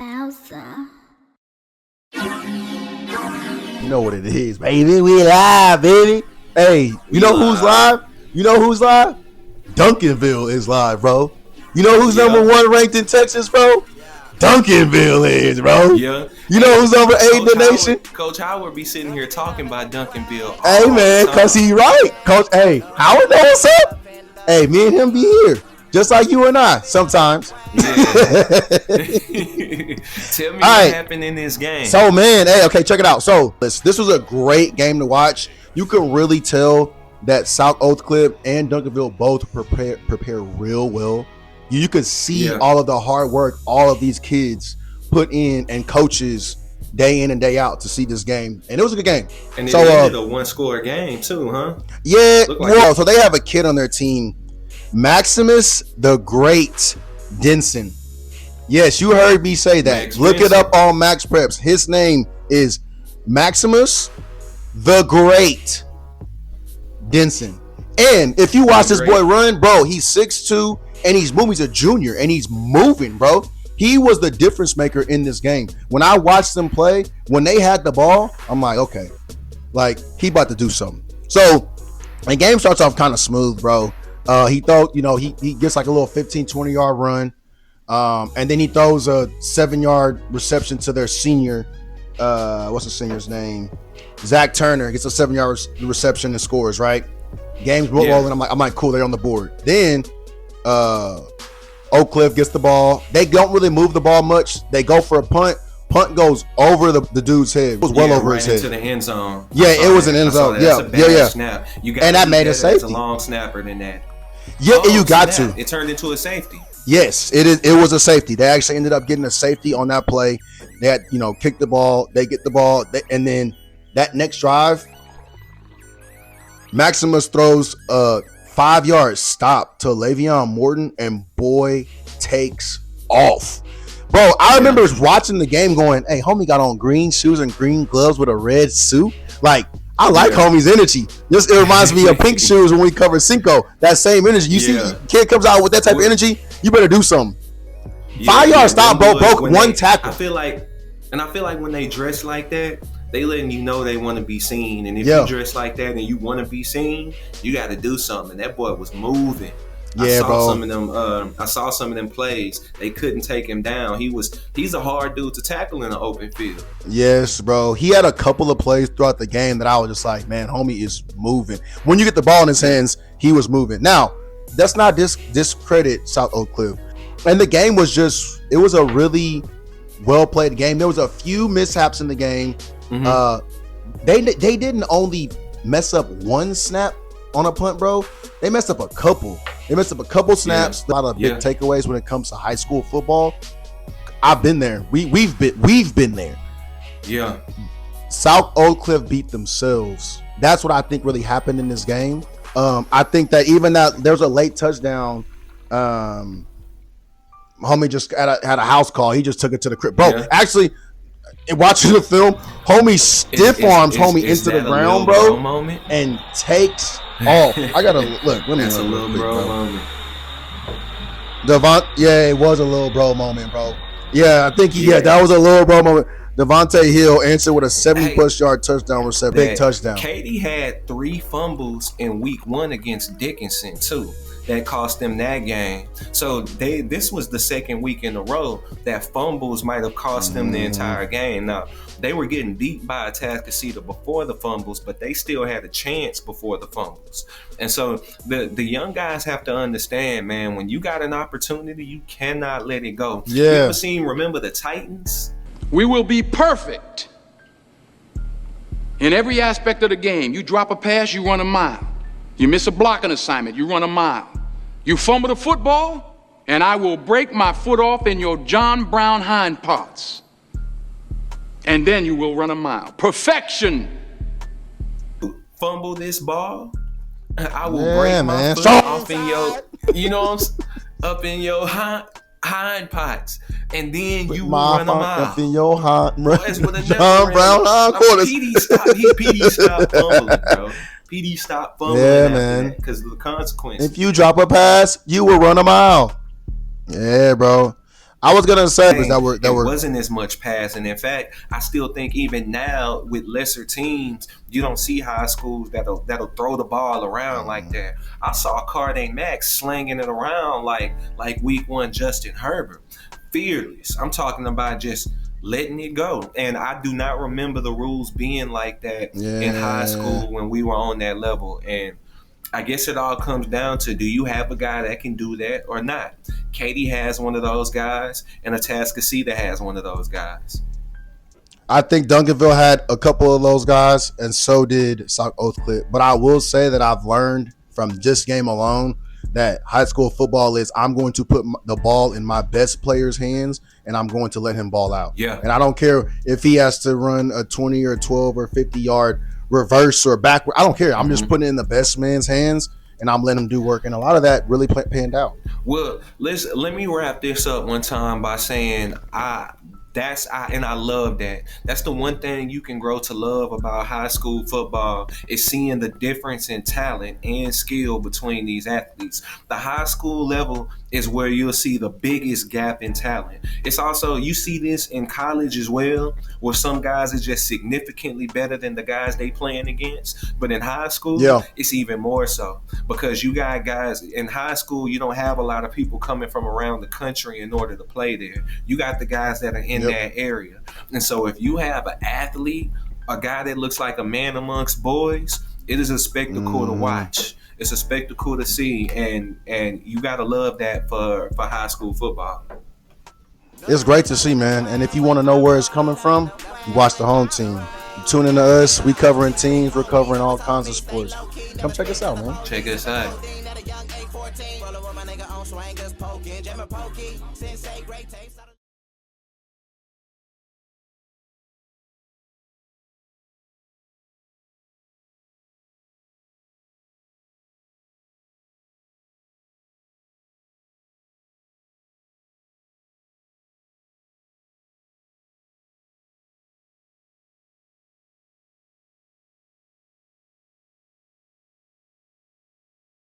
Elsa. You know what it is, baby. We live, baby. Hey, you know who's live? You know who's live? Duncanville is live, bro. You know who's number one ranked in Texas, bro? Duncanville is, bro. Yeah. You know who's number 8 in the nation? Coach Howard be sitting here talking about Duncanville. Hey, man, because he right. Coach, hey, Howard know what's up. Hey, me and him be here. Just like you and I, sometimes. Yeah. Tell me what happened in this game. So, man, hey, okay, check it out. So, this was a great game to watch. You could really tell that South Oak Cliff and Duncanville both prepare real well. You could see all of the hard work all of these kids put in and coaches day in and day out to see this game. And it was a good game. And it ended a one-score game, too, huh? Yeah. So they have a kid on their team, Maximus the Great Denson. Yes, you heard me say that. Max Look Denson. it up on Max Preps. His name is Maximus the Great Denson. And if you watch this boy run, bro, he's 6'2", and he's moving. He's a junior, and he's moving, bro. He was the difference maker in this game. When I watched them play, when they had the ball, I'm like, okay, like he about to do something. So the game starts off kind of smooth, bro. He throws, he gets like a little 15, 20-yard run. And then he throws a 7-yard reception to their senior. What's the senior's name? Zach Turner gets a 7-yard reception and scores, right? Game's rolling. I'm like, cool, they're on the board. Then Oak Cliff gets the ball. They don't really move the ball much. They go for a punt. Punt goes over the dude's head. It was well over his head. Into the end zone. Yeah, it was an end zone. Yeah. Snap. And that made a safety. It's a long snapper than that. Yeah, and you got to. It turned into a safety. Yes, it is. It was a safety. They actually ended up getting a safety on that play. They had, kicked the ball. They get the ball, and then that next drive, Maximus throws a 5-yard stop to Le'Veon Morton, and boy takes off. Bro, I remember watching the game going, hey, homie got on green shoes and green gloves with a red suit. Like, I like homie's energy. It reminds me of pink shoes when we covered Cinco. That same energy. You see, kid comes out with that type of energy, you better do something. 5-yard stop, bro, broke one tackle. I feel like when they dress like that, they letting you know they want to be seen. And if you dress like that and you want to be seen, you got to do something. And that boy was moving. I saw some of them plays. They couldn't take him down. He's a hard dude to tackle in an open field. Yes, bro. He had a couple of plays throughout the game that I was just like, man, homie is moving. When you get the ball in his hands, he was moving. Now, that's not discredit South Oak Cliff. And the game was it was a really well played game. There was a few mishaps in the game. Mm-hmm. They didn't only mess up one snap on a punt, bro. They messed up a couple. They messed up a couple snaps. A lot of big takeaways when it comes to high school football. I've been there. We've been there. Yeah. South Oak Cliff beat themselves. That's what I think really happened in this game. I think that even that there's a late touchdown. Homie just had a house call. He just took it to the crib, bro. Actually, watching the film, homie stiff arms homie into the ground, bro, and takes off. I gotta look. That's a little bro moment. It was a little bro moment, bro. Yeah, I think that was a little bro moment. Devontae Hill answered with a 70+ yard touchdown reception, big touchdown. Katie had 3 fumbles in week 1 against Dickinson too. That cost them that game. So this was the second week in a row that fumbles might have cost them the entire game. Now, they were getting beat by Atascocita before the fumbles, but they still had a chance before the fumbles. And so the young guys have to understand, man, when you got an opportunity, you cannot let it go. Yeah. You ever remember the Titans? We will be perfect in every aspect of the game. You drop a pass, you run a mile. You miss a blocking assignment, you run a mile. You fumble the football, and I will break my foot off in your John Brown hind parts. And then you will run a mile. Perfection. Fumble this ball, I will break my foot off in your, up in your hind parts. And then you will run a mile. Up in your hind, John Brown hind quarters. PD stopped fumbling, bro. PD stopped fumbling man. Because of the consequences. If you drop a pass, you will run a mile. Yeah, bro. I was gonna say is that It wasn't as much passing. In fact, I still think even now with lesser teams, you don't see high schools that'll throw the ball around like that. I saw Carday Max slinging it around like week one Justin Herbert, fearless. I'm talking about just letting it go. And I do not remember the rules being like that in high school when we were on that level. And I guess it all comes down to, do you have a guy that can do that or not? Katie has one of those guys, and Atascocita has one of those guys. I think Duncanville had a couple of those guys, and so did Sock Oathcliff. But I will say that I've learned from this game alone that high school football is, I'm going to put the ball in my best player's hands, and I'm going to let him ball out. Yeah. And I don't care if he has to run a 20 or 12 or 50-yard reverse or backward. I don't care. I'm just putting it in the best man's hands, and I'm letting him do work. And a lot of that really panned out. Well, let me wrap this up one time by saying I love that. That's the one thing you can grow to love about high school football, is seeing the difference in talent and skill between these athletes. The high school level is where you'll see the biggest gap in talent. It's also, you see this in college as well, where some guys are just significantly better than the guys they playing against. But in high school, it's even more so, because you got guys in high school, you don't have a lot of people coming from around the country in order to play there. You got the guys that are in that area. And so if you have an athlete, a guy that looks like a man amongst boys, it is a spectacle to watch. It's a spectacle to see, and you gotta love that for high school football. It's great to see, man. And if you want to know where it's coming from, you watch the home team. You tune into us. We covering teams. We're covering all kinds of sports. Come check us out, man. Check us out.